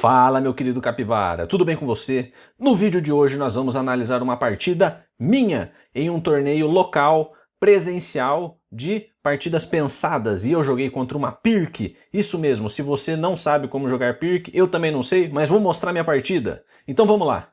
Fala, meu querido capivara, tudo bem com você? No vídeo de hoje nós vamos analisar uma partida minha em um torneio local, presencial, de partidas pensadas, e eu joguei contra uma Pirc. Isso mesmo, se você não sabe como jogar Pirc, eu também não sei, mas vou mostrar minha partida. Então vamos lá!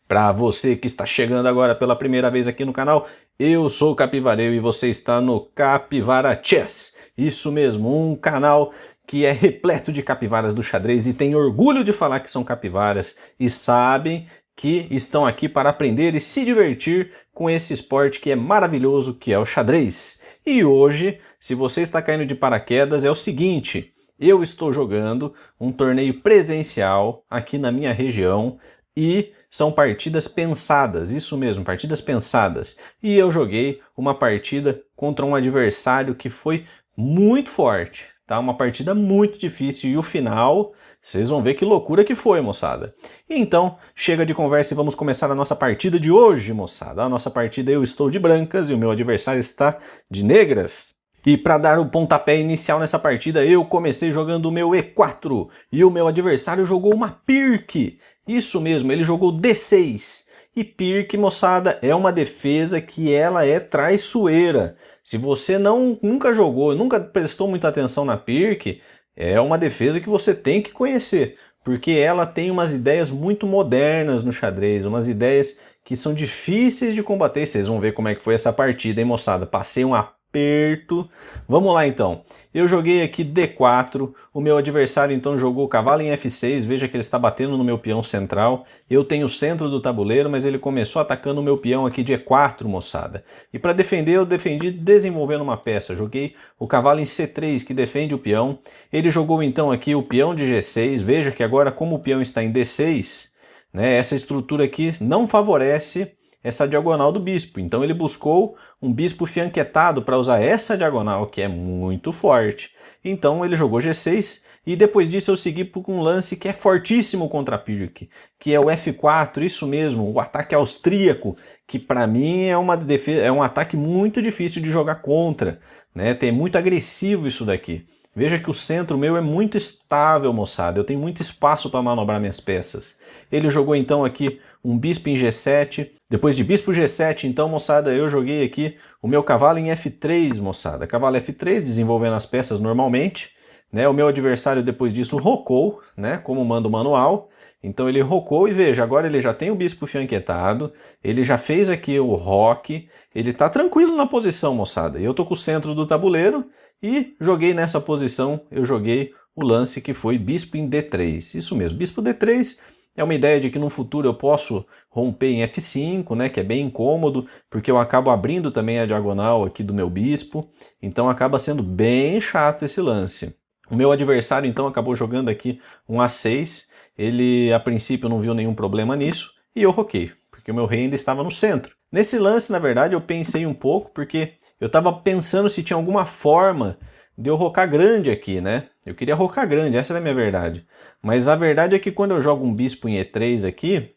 Para você que está chegando agora pela primeira vez aqui no canal, eu sou o Capivareiro e você está no Capivara Chess. Isso mesmo, um canal que é repleto de capivaras do xadrez e tem orgulho de falar que são capivaras e sabem que estão aqui para aprender e se divertir com esse esporte que é maravilhoso, que é o xadrez. E hoje, se você está caindo de paraquedas, é o seguinte: eu estou jogando um torneio presencial aqui na minha região e são partidas pensadas, isso mesmo, partidas pensadas. E eu joguei uma partida contra um adversário que foi muito forte, tá? Uma partida muito difícil e o final, vocês vão ver que loucura que foi, moçada. Então, chega de conversa e vamos começar a nossa partida de hoje, moçada. A nossa partida eu estou de brancas e o meu adversário está de negras. E para dar o pontapé inicial nessa partida, eu comecei jogando o meu E4 e o meu adversário jogou uma Pirc. Isso mesmo, ele jogou D6. E Pirc, moçada, é uma defesa que ela é traiçoeira. Se você nunca jogou, nunca prestou muita atenção na Pirc, é uma defesa que você tem que conhecer, porque ela tem umas ideias muito modernas no xadrez, umas ideias que são difíceis de combater. Vocês vão ver como é que foi essa partida, hein, moçada? Passei um aperto. Vamos lá então. Eu joguei aqui D4, o meu adversário então jogou cavalo em F6, veja que ele está batendo no meu peão central. Eu tenho o centro do tabuleiro, mas ele começou atacando o meu peão aqui de E4, moçada. E para defender, eu defendi desenvolvendo uma peça. Joguei o cavalo em C3, que defende o peão. Ele jogou então aqui o peão de G6, veja que agora como o peão está em D6, né, essa estrutura aqui não favorece essa diagonal do bispo, então ele buscou um bispo fianquetado para usar essa diagonal, que é muito forte. Então ele jogou G6 e depois disso eu segui por um lance que é fortíssimo contra a Pirc, que é o F4, isso mesmo, o ataque austríaco, que para mim é uma defesa, é um ataque muito difícil de jogar contra, né? É muito agressivo isso daqui. Veja que o centro meu é muito estável, moçada. Eu tenho muito espaço para manobrar minhas peças. Ele jogou então aqui um bispo em G7. Depois de bispo G7, então, moçada, eu joguei aqui o meu cavalo em F3, moçada. Cavalo F3, desenvolvendo as peças normalmente, né? O meu adversário depois disso rocou, né? Como manda o manual. Então ele rocou e veja, agora ele já tem o bispo fianquetado, ele já fez aqui o roque, ele tá tranquilo na posição, moçada. Eu tô com o centro do tabuleiro e joguei nessa posição, eu joguei o lance que foi bispo em D3. Isso mesmo, bispo D3 é uma ideia de que no futuro eu posso romper em F5, né, que é bem incômodo, porque eu acabo abrindo também a diagonal aqui do meu bispo, então acaba sendo bem chato esse lance. O meu adversário então acabou jogando aqui um A6, ele a princípio não viu nenhum problema nisso, e eu roquei, porque o meu rei ainda estava no centro. Nesse lance, na verdade, eu pensei um pouco, porque eu estava pensando se tinha alguma forma de eu rocar grande aqui, né? Eu queria rocar grande, essa era a minha verdade. Mas a verdade é que quando eu jogo um bispo em E3 aqui,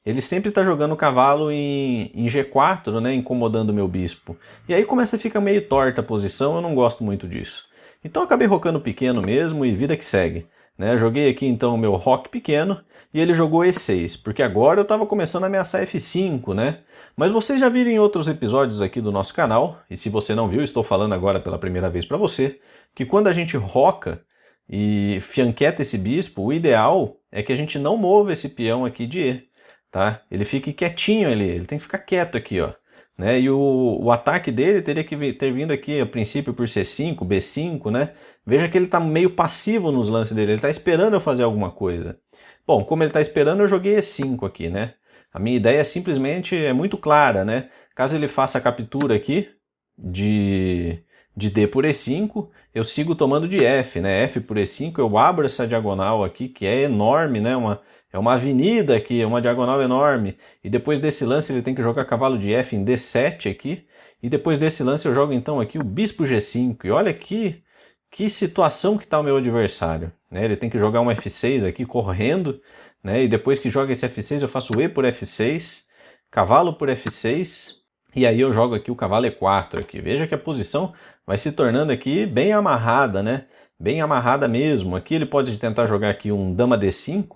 ele sempre está jogando o cavalo em G4, né? Incomodando o meu bispo. E aí começa a ficar meio torta a posição, eu não gosto muito disso. Então eu acabei rocando pequeno mesmo e vida que segue, né? Joguei aqui então o meu roque pequeno e ele jogou E6, porque agora eu estava começando a ameaçar F5, né? Mas vocês já viram em outros episódios aqui do nosso canal, e se você não viu, estou falando agora pela primeira vez para você, que quando a gente roca e fianqueta esse bispo, o ideal é que a gente não mova esse peão aqui de E, tá? Ele fique quietinho ali, ele tem que ficar quieto aqui, ó. Né? E o ataque dele teria que ter vindo aqui a princípio por C5, B5, né? Veja que ele está meio passivo nos lances dele, ele está esperando eu fazer alguma coisa. Bom, como ele está esperando, eu joguei E5 aqui, né? A minha ideia simplesmente é muito clara, né? Caso ele faça a captura aqui de D por E5, eu sigo tomando de F, né? F por E5, eu abro essa diagonal aqui, que é enorme, né? É uma avenida aqui, é uma diagonal enorme. E depois desse lance ele tem que jogar cavalo de F em D7 aqui. E depois desse lance eu jogo então aqui o bispo G5. E olha que situação que está o meu adversário, né? Ele tem que jogar um F6 aqui correndo, né? E depois que joga esse F6 eu faço E por F6, cavalo por F6, e aí eu jogo aqui o cavalo E4 aqui. Veja que a posição vai se tornando aqui bem amarrada, né? bem amarrada mesmo. Aqui ele pode tentar jogar aqui um dama D5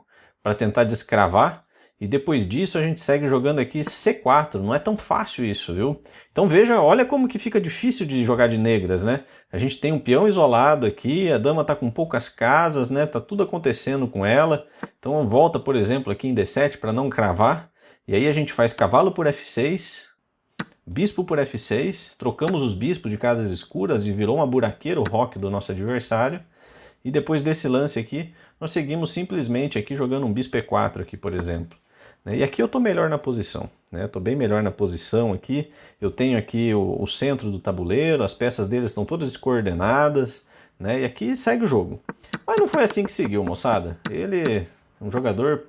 para tentar descravar. E depois disso a gente segue jogando aqui C4, não é tão fácil isso, viu? Então veja, olha como que fica difícil de jogar de negras, né? A gente tem um peão isolado aqui, a dama tá com poucas casas, né? Tá tudo acontecendo com ela. Então volta, por exemplo, aqui em D7 para não cravar. E aí a gente faz cavalo por F6, bispo por F6, trocamos os bispos de casas escuras e virou uma buraqueira o roque do nosso adversário. E depois desse lance aqui, nós seguimos simplesmente aqui jogando um bispo E4 aqui, por exemplo. E aqui eu estou melhor na posição, né? Estou bem melhor na posição aqui. Eu tenho aqui o centro do tabuleiro, as peças deles estão todas descoordenadas, né? E aqui segue o jogo. Mas não foi assim que seguiu, moçada. Ele é um jogador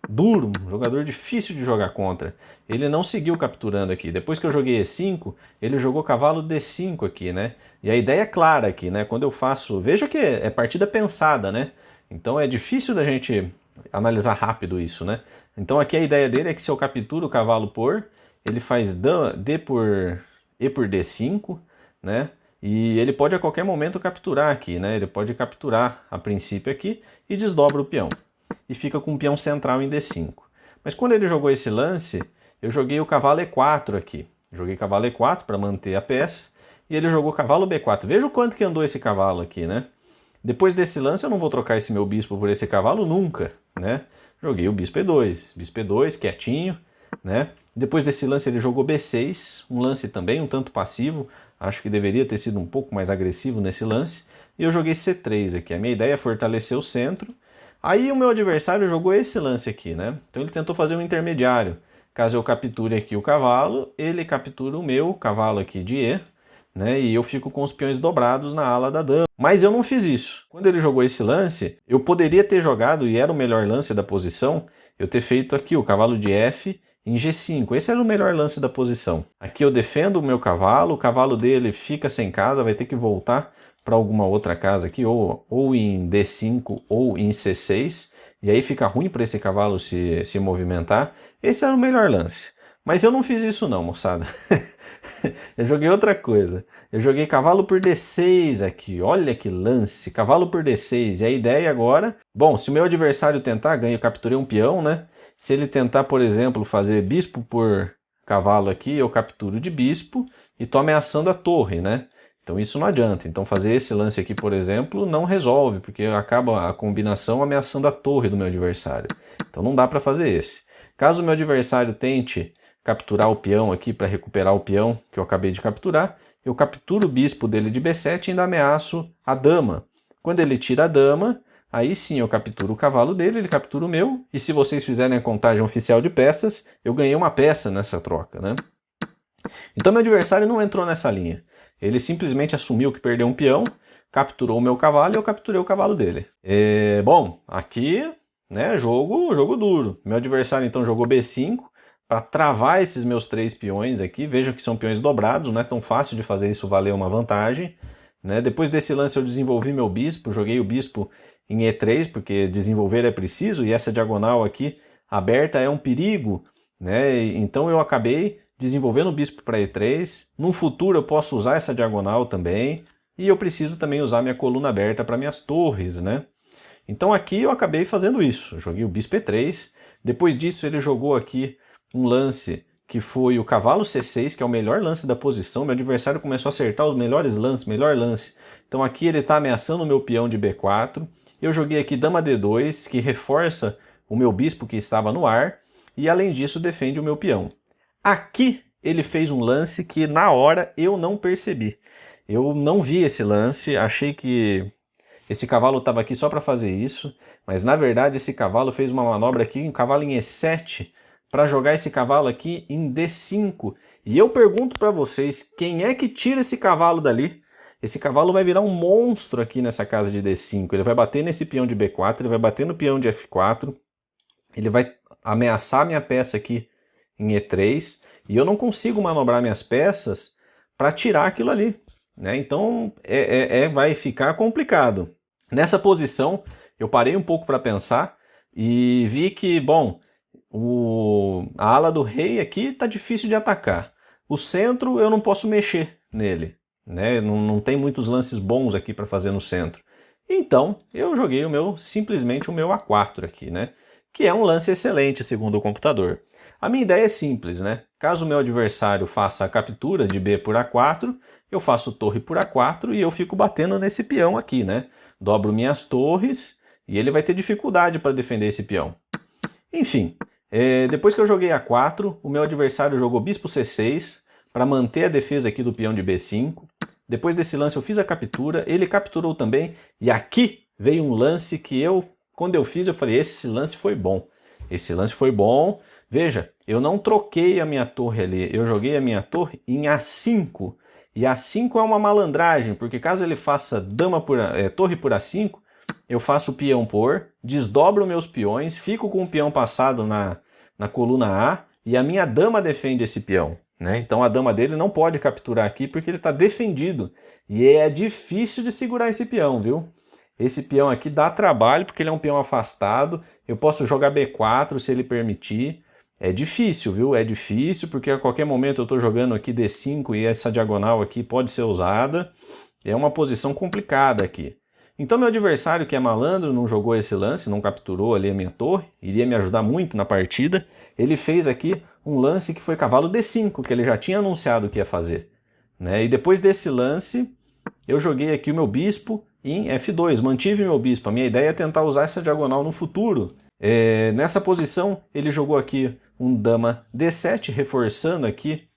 duro, um jogador difícil de jogar contra. Ele não seguiu capturando aqui. Depois que eu joguei E5, ele jogou cavalo D5 aqui, né? E a ideia é clara aqui, né? Quando eu faço... Veja que é partida pensada, né? Então é difícil da gente analisar rápido isso, né? Então aqui a ideia dele é que se eu capturo o cavalo por, ele faz E por D5, né? E ele pode a qualquer momento capturar aqui, né? Ele pode capturar a princípio aqui e desdobra o peão. E fica com o peão central em D5. Mas quando ele jogou esse lance, eu joguei o cavalo E4 aqui. Joguei cavalo E4 para manter a peça. E ele jogou cavalo B4. Veja o quanto que andou esse cavalo aqui, né? Depois desse lance eu não vou trocar esse meu bispo por esse cavalo nunca, né? Joguei o bispo E2, quietinho, né? Depois desse lance ele jogou B6, um lance também um tanto passivo, acho que deveria ter sido um pouco mais agressivo nesse lance. E eu joguei C3 aqui, a minha ideia é fortalecer o centro. Aí o meu adversário jogou esse lance aqui, né? Então ele tentou fazer um intermediário. Caso eu capture aqui o cavalo, ele captura o meu cavalo aqui de E, né? E eu fico com os peões dobrados na ala da dama. Mas eu não fiz isso. Quando ele jogou esse lance, eu poderia ter jogado, e era o melhor lance da posição, eu ter feito aqui o cavalo de F em G5. Esse era o melhor lance da posição. Aqui eu defendo o meu cavalo, o cavalo dele fica sem casa, vai ter que voltar para alguma outra casa aqui, ou em D5 ou em C6, e aí fica ruim para esse cavalo se movimentar. Esse era o melhor lance. Mas eu não fiz isso não, moçada. Eu joguei outra coisa. Eu joguei cavalo por D6 aqui. Olha que lance, cavalo por D6. E a ideia agora... Bom, se o meu adversário tentar, ganho, eu capturei um peão, né? Se ele tentar, por exemplo, fazer bispo por cavalo aqui, eu capturo de bispo e tô ameaçando a torre, né? Então isso não adianta. Então fazer esse lance aqui, por exemplo, não resolve, porque acaba a combinação ameaçando a torre do meu adversário. Então não dá para fazer esse. Caso o meu adversário tente capturar o peão aqui para recuperar o peão que eu acabei de capturar, eu capturo o bispo dele de B7 e ainda ameaço a dama. Quando ele tira a dama, aí sim eu capturo o cavalo dele, ele captura o meu, e se vocês fizerem a contagem oficial de peças, eu ganhei uma peça nessa troca, né? Então meu adversário não entrou nessa linha. Ele simplesmente assumiu que perdeu um peão, capturou o meu cavalo e eu capturei o cavalo dele. Bom, aqui, né, jogo duro. Meu adversário então jogou B5, para travar esses meus 3 peões aqui. Vejam que são peões dobrados, não é tão fácil de fazer isso valer uma vantagem, né? Depois desse lance eu desenvolvi meu bispo, joguei o bispo em E3, porque desenvolver é preciso, e essa diagonal aqui aberta é um perigo, né? Então eu acabei desenvolvendo o bispo para E3. No futuro eu posso usar essa diagonal também, e eu preciso também usar minha coluna aberta para minhas torres, né? Então aqui eu acabei fazendo isso, joguei o bispo E3, depois disso ele jogou aqui um lance que foi o cavalo C6, que é o melhor lance da posição. Meu adversário começou a acertar os melhores lances, melhor lance. Então aqui ele está ameaçando o meu peão de B4. Eu joguei aqui dama D2, que reforça o meu bispo que estava no ar. E além disso defende o meu peão. Aqui ele fez um lance que na hora eu não percebi. Eu não vi esse lance, achei que esse cavalo estava aqui só para fazer isso. Mas na verdade esse cavalo fez uma manobra aqui, um cavalo em E7, para jogar esse cavalo aqui em D5. E eu pergunto para vocês, quem é que tira esse cavalo dali? Esse cavalo vai virar um monstro aqui nessa casa de D5. Ele vai bater nesse peão de B4, ele vai bater no peão de F4, ele vai ameaçar minha peça aqui em E3, e eu não consigo manobrar minhas peças para tirar aquilo ali, né? Então vai ficar complicado. Nessa posição, eu parei um pouco para pensar e vi que, bom, a ala do rei aqui está difícil de atacar. O centro eu não posso mexer nele, né? Não tem muitos lances bons aqui para fazer no centro. Então, eu joguei simplesmente o meu A4 aqui, né? Que é um lance excelente, segundo o computador. A minha ideia é simples, né? Caso o meu adversário faça a captura de B por A4, eu faço torre por A4 e eu fico batendo nesse peão aqui, né? Dobro minhas torres e ele vai ter dificuldade para defender esse peão. Enfim, depois que eu joguei A4, o meu adversário jogou bispo C6 para manter a defesa aqui do peão de B5. Depois desse lance eu fiz a captura, ele capturou também, e aqui veio um lance que quando eu fiz, eu falei, esse lance foi bom. Esse lance foi bom. Veja, eu não troquei a minha torre ali, eu joguei a minha torre em A5. E A5 é uma malandragem, porque caso ele faça torre por A5, eu faço o peão por, desdobro meus peões, fico com o peão passado na coluna A, e a minha dama defende esse peão. Né? Então a dama dele não pode capturar aqui porque ele está defendido. E é difícil de segurar esse peão, viu? Esse peão aqui dá trabalho porque ele é um peão afastado. Eu posso jogar B4 se ele permitir. É difícil, viu? É difícil porque a qualquer momento eu estou jogando aqui D5 e essa diagonal aqui pode ser usada. É uma posição complicada aqui. Então meu adversário, que é malandro, não jogou esse lance, não capturou ali a minha torre, iria me ajudar muito na partida. Ele fez aqui um lance que foi cavalo D5, que ele já tinha anunciado que ia fazer. Né? E depois desse lance, eu joguei aqui o meu bispo em F2, mantive meu bispo. A minha ideia é tentar usar essa diagonal no futuro. Nessa posição, ele jogou aqui um dama D7, reforçando aqui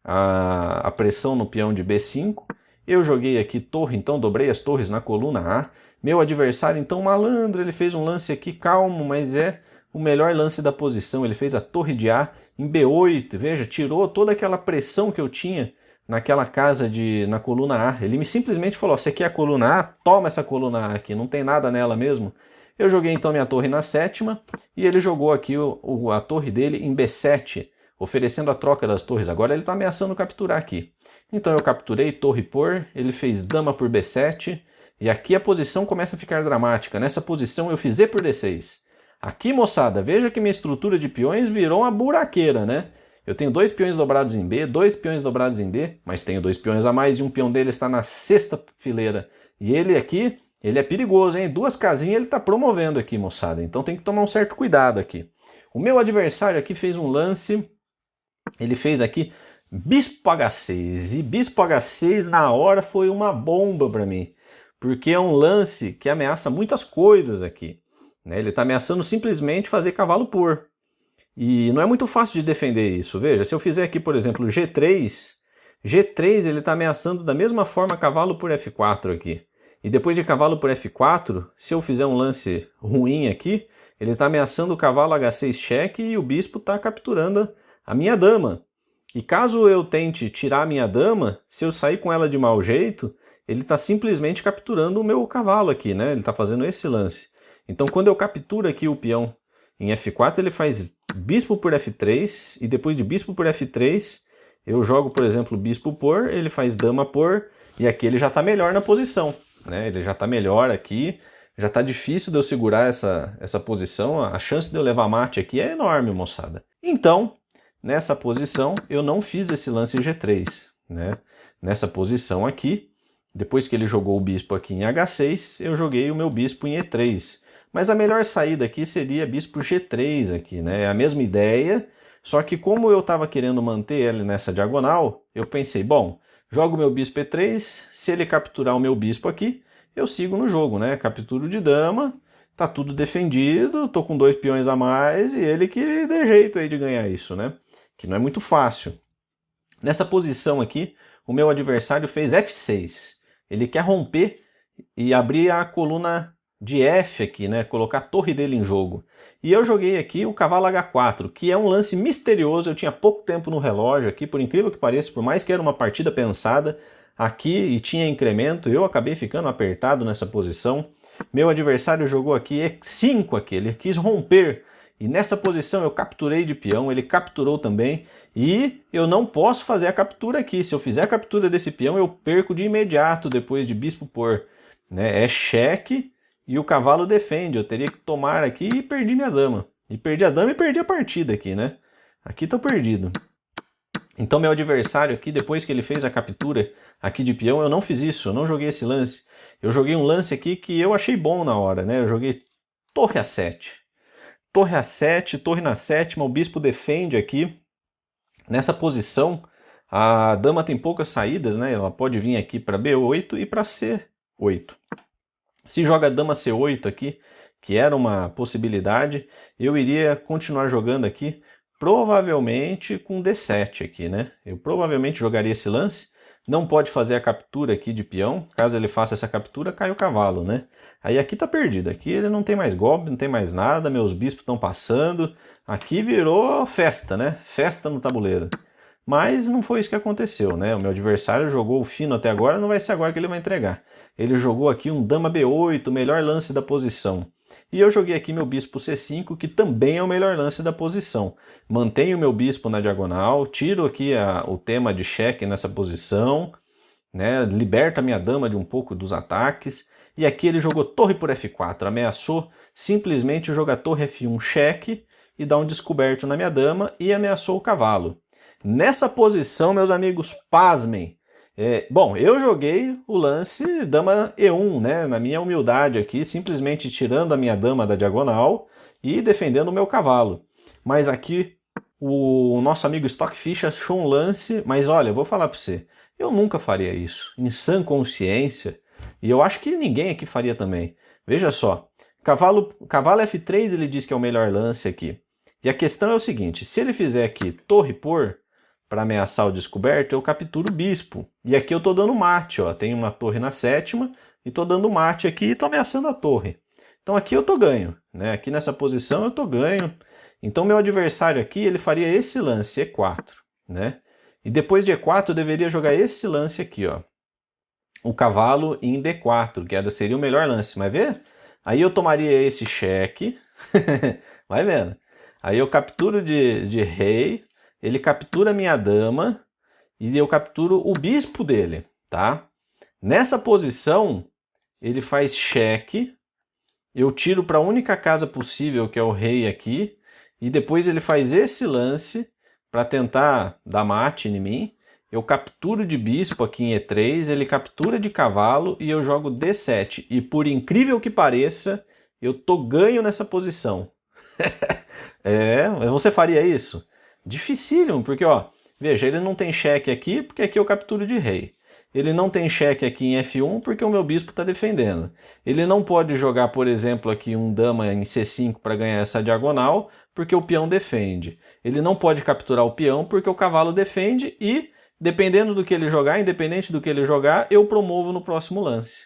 a pressão no peão de B5. Eu joguei aqui torre, então dobrei as torres na coluna A. Meu adversário, então, malandro, ele fez um lance aqui calmo, mas é o melhor lance da posição. Ele fez a torre de A em B8, veja, tirou toda aquela pressão que eu tinha naquela casa na coluna A. Ele simplesmente falou, você quer a coluna A? Toma essa coluna A aqui, não tem nada nela mesmo. Eu joguei então minha torre na sétima e ele jogou aqui a torre dele em B7, oferecendo a troca das torres. Agora ele está ameaçando capturar aqui. Então eu capturei torre por, ele fez dama por B7, e aqui a posição começa a ficar dramática. Nessa posição eu fiz E por D6. Aqui, moçada, veja que minha estrutura de peões virou uma buraqueira, né? Eu tenho 2 peões dobrados em B, 2 peões dobrados em D, mas tenho 2 peões a mais e um peão dele está na 6ª fileira. E ele aqui, ele é perigoso, hein? 2 casinhas ele está promovendo aqui, moçada. Então tem que tomar um certo cuidado aqui. O meu adversário aqui fez um lance, ele fez aqui bispo H6, e bispo H6 na hora foi uma bomba para mim, porque é um lance que ameaça muitas coisas aqui. Né? Ele está ameaçando simplesmente fazer cavalo por. E não é muito fácil de defender isso. Veja, se eu fizer aqui, por exemplo, G3, ele está ameaçando da mesma forma cavalo por F4 aqui. E depois de cavalo por F4, se eu fizer um lance ruim aqui, ele está ameaçando o cavalo H6 cheque e o bispo está capturando a minha dama. E caso eu tente tirar a minha dama, se eu sair com ela de mau jeito, ele está simplesmente capturando o meu cavalo aqui, né? Ele está fazendo esse lance. Então quando eu capturo aqui o peão em F4, ele faz bispo por F3, e depois de bispo por F3, eu jogo, por exemplo, bispo por, ele faz dama por, e aqui ele já está melhor na posição. Né? Ele já está melhor aqui, já está difícil de eu segurar essa posição, a chance de eu levar mate aqui é enorme, moçada. Então, nessa posição, eu não fiz esse lance G3. Né? Nessa posição aqui, depois que ele jogou o bispo aqui em H6, eu joguei o meu bispo em E3. Mas a melhor saída aqui seria bispo G3 aqui, né? É a mesma ideia, só que como eu estava querendo manter ele nessa diagonal, eu pensei, bom, jogo meu bispo E3, se ele capturar o meu bispo aqui, eu sigo no jogo, né? Capturo de dama, tá tudo defendido, tô com 2 peões a mais e ele que dê jeito aí de ganhar isso, né? Que não é muito fácil. Nessa posição aqui, o meu adversário fez F6. Ele quer romper e abrir a coluna de F aqui, né? Colocar a torre dele em jogo. E eu joguei aqui o cavalo H4, que é um lance misterioso. Eu tinha pouco tempo no relógio aqui, por incrível que pareça, por mais que era uma partida pensada aqui e tinha incremento, eu acabei ficando apertado nessa posição. Meu adversário jogou aqui E5 aqui, ele quis romper. E nessa posição eu capturei de peão, ele capturou também. E eu não posso fazer a captura aqui. Se eu fizer a captura desse peão, eu perco de imediato depois de bispo por. Né? É cheque. E o cavalo defende, eu teria que tomar aqui e perdi minha dama. E perdi a dama e perdi a partida aqui, né? Aqui tô perdido. Então meu adversário aqui, depois que ele fez a captura aqui de peão, eu não fiz isso, eu não joguei esse lance. eu joguei um lance aqui que eu achei bom na hora, né? Eu joguei torre A7. Torre A7, torre na sétima, o bispo defende aqui. Nessa posição, a dama tem poucas saídas, né? Ela pode vir aqui para B8 e para C8. Se joga dama C8 aqui, que era uma possibilidade, eu iria continuar jogando aqui, provavelmente com D7 aqui, né? Eu provavelmente jogaria esse lance. Não pode fazer a captura aqui de peão. Caso ele faça essa captura, cai o cavalo, né? Aí aqui tá perdido. Aqui ele não tem mais golpe, não tem mais nada. Meus bispos estão passando. Aqui virou festa, né? Festa no tabuleiro. Mas não foi isso que aconteceu, né? O meu adversário jogou o fino até agora, não vai ser agora que ele vai entregar. Ele jogou aqui um dama B8, o melhor lance da posição. E eu joguei aqui meu bispo C5, que também é o melhor lance da posição. Mantenho o meu bispo na diagonal, tiro aqui o tema de cheque nessa posição, né? Liberto a minha dama de um pouco dos ataques. E aqui ele jogou torre por F4, ameaçou simplesmente jogar torre F1 cheque e dar um descoberto na minha dama e ameaçou o cavalo. Nessa posição, meus amigos, pasmem. Bom, eu joguei o lance dama E1, né? Na minha humildade aqui, simplesmente tirando a minha dama da diagonal e defendendo o meu cavalo. Mas aqui o nosso amigo Stockfish achou um lance, mas olha, eu vou falar para você, eu nunca faria isso, em sã consciência, e eu acho que ninguém aqui faria também. Veja só, cavalo F3 ele diz que é o melhor lance aqui. E a questão é o seguinte, se ele fizer aqui torre por, para ameaçar o descoberto, eu capturo o bispo. E aqui eu estou dando mate, ó. Tem uma torre na sétima e estou dando mate aqui e estou ameaçando a torre. Então aqui eu estou ganho, né? Aqui nessa posição eu estou ganho. Então meu adversário aqui, ele faria esse lance, E4, né? E depois de E4 eu deveria jogar esse lance aqui, ó. O cavalo em D4, que seria o melhor lance, vai ver? Aí eu tomaria esse cheque, vai vendo? Aí eu capturo de rei, ele captura minha dama e eu capturo o bispo dele, tá? Nessa posição, ele faz cheque, eu tiro para a única casa possível, que é o rei aqui, e depois ele faz esse lance para tentar dar mate em mim. Eu capturo de bispo aqui em E3, ele captura de cavalo e eu jogo D7. E por incrível que pareça, eu tô ganho nessa posição. Você faria isso? Dificílimo, porque ó, veja, ele não tem cheque aqui, porque aqui eu capturo de rei. Ele não tem cheque aqui em F1, porque o meu bispo está defendendo. Ele não pode jogar, por exemplo, aqui um dama em C5 para ganhar essa diagonal, porque o peão defende. Ele não pode capturar o peão, porque o cavalo defende e, dependendo do que ele jogar, independente do que ele jogar, eu promovo no próximo lance.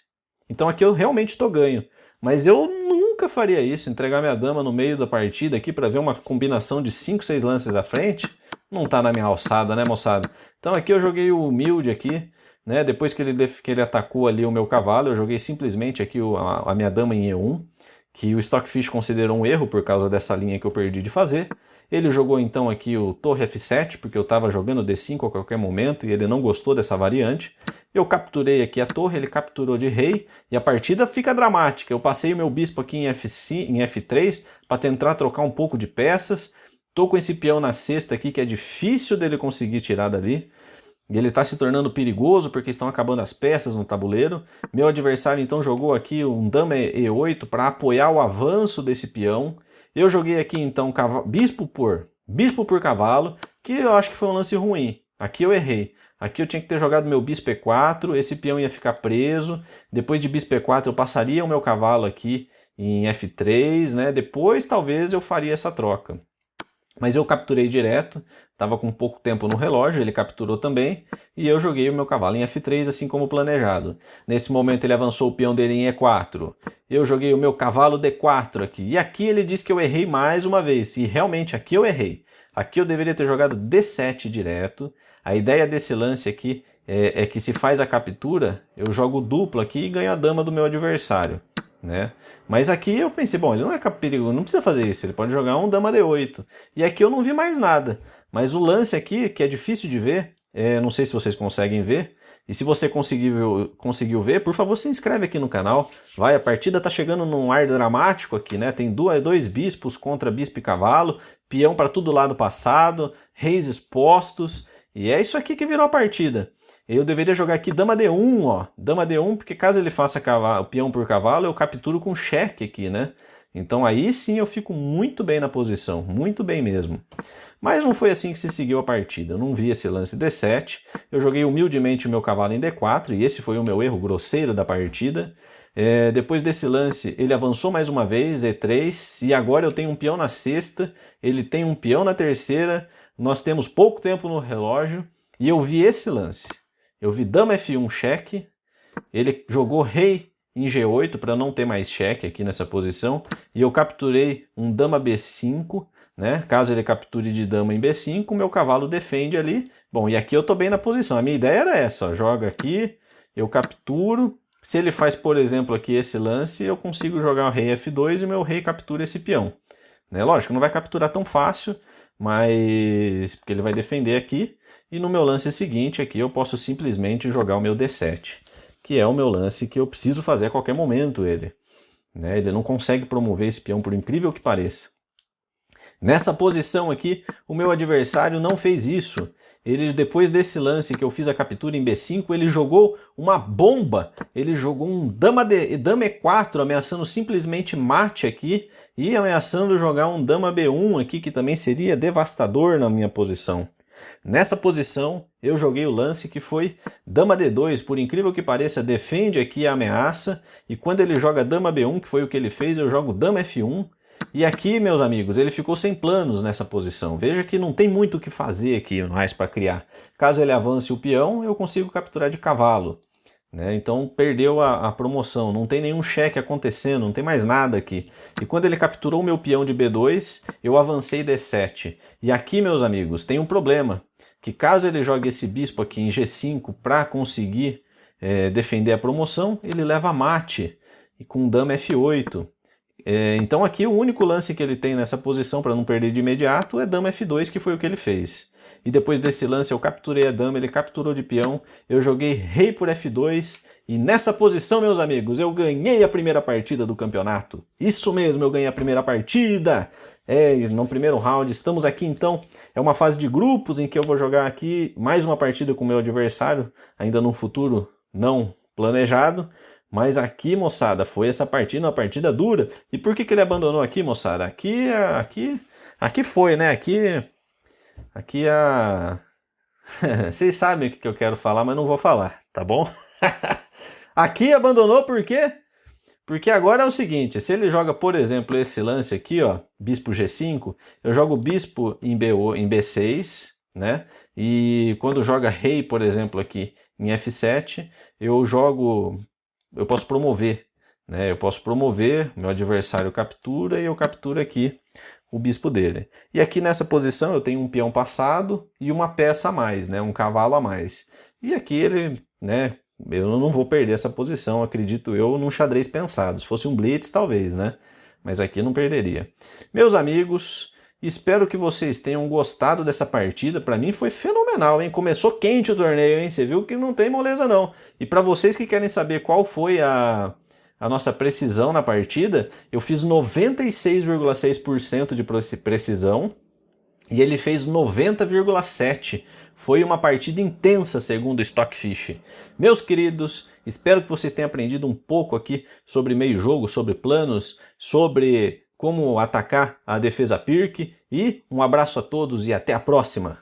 Então aqui eu realmente estou ganho. Mas eu nunca faria isso, entregar minha dama no meio da partida aqui para ver uma combinação de 5, 6 lances à frente. Não tá na minha alçada, né, moçada? Então aqui eu joguei o humilde aqui, né? Depois que ele atacou ali o meu cavalo, eu joguei simplesmente aqui a minha dama em E1, que o Stockfish considerou um erro por causa dessa linha que eu perdi de fazer. Ele jogou então aqui o torre F7, porque eu estava jogando D5 a qualquer momento e ele não gostou dessa variante. Eu capturei aqui a torre, ele capturou de rei e a partida fica dramática. Eu passei o meu bispo aqui em F3 para tentar trocar um pouco de peças. Tô com esse peão na sexta aqui que é difícil dele conseguir tirar dali. E ele está se tornando perigoso porque estão acabando as peças no tabuleiro. Meu adversário então jogou aqui um dama E8 para apoiar o avanço desse peão. Eu joguei aqui então bispo por cavalo, que eu acho que foi um lance ruim. Aqui eu errei. Aqui eu tinha que ter jogado meu bispo E4, esse peão ia ficar preso. Depois de bispo E4 eu passaria o meu cavalo aqui em F3, né? Depois talvez eu faria essa troca. Mas eu capturei direto, estava com pouco tempo no relógio, ele capturou também, e eu joguei o meu cavalo em F3, assim como planejado. Nesse momento ele avançou o peão dele em E4, eu joguei o meu cavalo D4 aqui, e aqui ele disse que eu errei mais uma vez, e realmente aqui eu errei. Aqui eu deveria ter jogado D7 direto. A ideia desse lance aqui é que se faz a captura, eu jogo duplo aqui e ganho a dama do meu adversário, né? Mas aqui eu pensei, bom, ele não é perigo, não precisa fazer isso, ele pode jogar um dama D8. E aqui eu não vi mais nada. Mas o lance aqui, que é difícil de ver, não sei se vocês conseguem ver, e se você conseguiu ver, por favor, se inscreve aqui no canal. Vai, a partida tá chegando num ar dramático aqui, né? Tem dois bispos contra bispo e cavalo, peão para todo lado passado, reis expostos, e é isso aqui que virou a partida. Eu deveria jogar aqui dama D1, ó. Dama D1, porque caso ele faça cavalo, peão por cavalo, eu capturo com cheque aqui, né? Então aí sim eu fico muito bem na posição, muito bem mesmo. Mas não foi assim que se seguiu a partida, eu não vi esse lance D7, eu joguei humildemente o meu cavalo em D4, e esse foi o meu erro grosseiro da partida. Depois desse lance, ele avançou mais uma vez, E3, e agora eu tenho um peão na sexta, ele tem um peão na terceira, nós temos pouco tempo no relógio, e eu vi esse lance. Eu vi dama F1 cheque, ele jogou rei em G8 para não ter mais cheque aqui nessa posição, e eu capturei um dama B5, né? Caso ele capture de dama em B5, o meu cavalo defende ali. Bom, e aqui eu tô bem na posição. A minha ideia era essa, ó, joga aqui, eu capturo. Se ele faz, por exemplo, aqui esse lance, eu consigo jogar o rei F2 e o meu rei captura esse peão. Né? Lógico, não vai capturar tão fácil, mas porque ele vai defender aqui. E no meu lance seguinte aqui eu posso simplesmente jogar o meu D7, que é o meu lance que eu preciso fazer a qualquer momento ele. Né? Ele não consegue promover esse peão, por incrível que pareça. Nessa posição aqui, o meu adversário não fez isso. Ele, depois desse lance que eu fiz a captura em B5, ele jogou uma bomba. Ele jogou um dama E4, ameaçando simplesmente mate aqui, e ameaçando jogar um dama B1 aqui, que também seria devastador na minha posição. Nessa posição, eu joguei o lance que foi dama D2, por incrível que pareça, defende aqui a ameaça, e quando ele joga dama B1, que foi o que ele fez, eu jogo dama F1, e aqui, meus amigos, ele ficou sem planos nessa posição. Veja que não tem muito o que fazer aqui mais para criar. Caso ele avance o peão, eu consigo capturar de cavalo. Né? Então perdeu a promoção, não tem nenhum cheque acontecendo, não tem mais nada aqui. E quando ele capturou o meu peão de B2, eu avancei D7. E aqui, meus amigos, tem um problema, que caso ele jogue esse bispo aqui em G5 para conseguir defender a promoção, ele leva mate e com dama F8. Então aqui o único lance que ele tem nessa posição para não perder de imediato é dama F2, que foi o que ele fez. E depois desse lance eu capturei a dama, ele capturou de peão, eu joguei rei por F2, e nessa posição, meus amigos, eu ganhei a primeira partida do campeonato. Isso mesmo, eu ganhei a primeira partida! No primeiro round, estamos aqui então, é uma fase de grupos em que eu vou jogar aqui mais uma partida com o meu adversário, ainda num futuro não planejado. Mas aqui, moçada, foi essa partida, uma partida dura. E por que ele abandonou aqui, moçada? Aqui foi, né? Aqui a... Vocês sabem o que eu quero falar, mas não vou falar, tá bom? Aqui abandonou por quê? Porque agora é o seguinte, se ele joga, por exemplo, esse lance aqui, ó, bispo G5, eu jogo bispo em B6, né? E quando joga rei, por exemplo, aqui em F7, eu posso promover, né? Eu posso promover, meu adversário captura e eu capturo aqui o bispo dele. E aqui nessa posição eu tenho um peão passado e uma peça a mais, né? Um cavalo a mais. E aqui ele, né? Eu não vou perder essa posição, acredito eu, num xadrez pensado. Se fosse um blitz, talvez, né? Mas aqui não perderia. Meus amigos, espero que vocês tenham gostado dessa partida. Para mim foi fenomenal, hein? Começou quente o torneio, hein? Você viu que não tem moleza, não. E para vocês que querem saber qual foi a nossa precisão na partida, eu fiz 96,6% de precisão e ele fez 90,7%. Foi uma partida intensa, segundo o Stockfish. Meus queridos, espero que vocês tenham aprendido um pouco aqui sobre meio jogo, sobre planos, sobre como atacar a defesa Pirc. E um abraço a todos e até a próxima!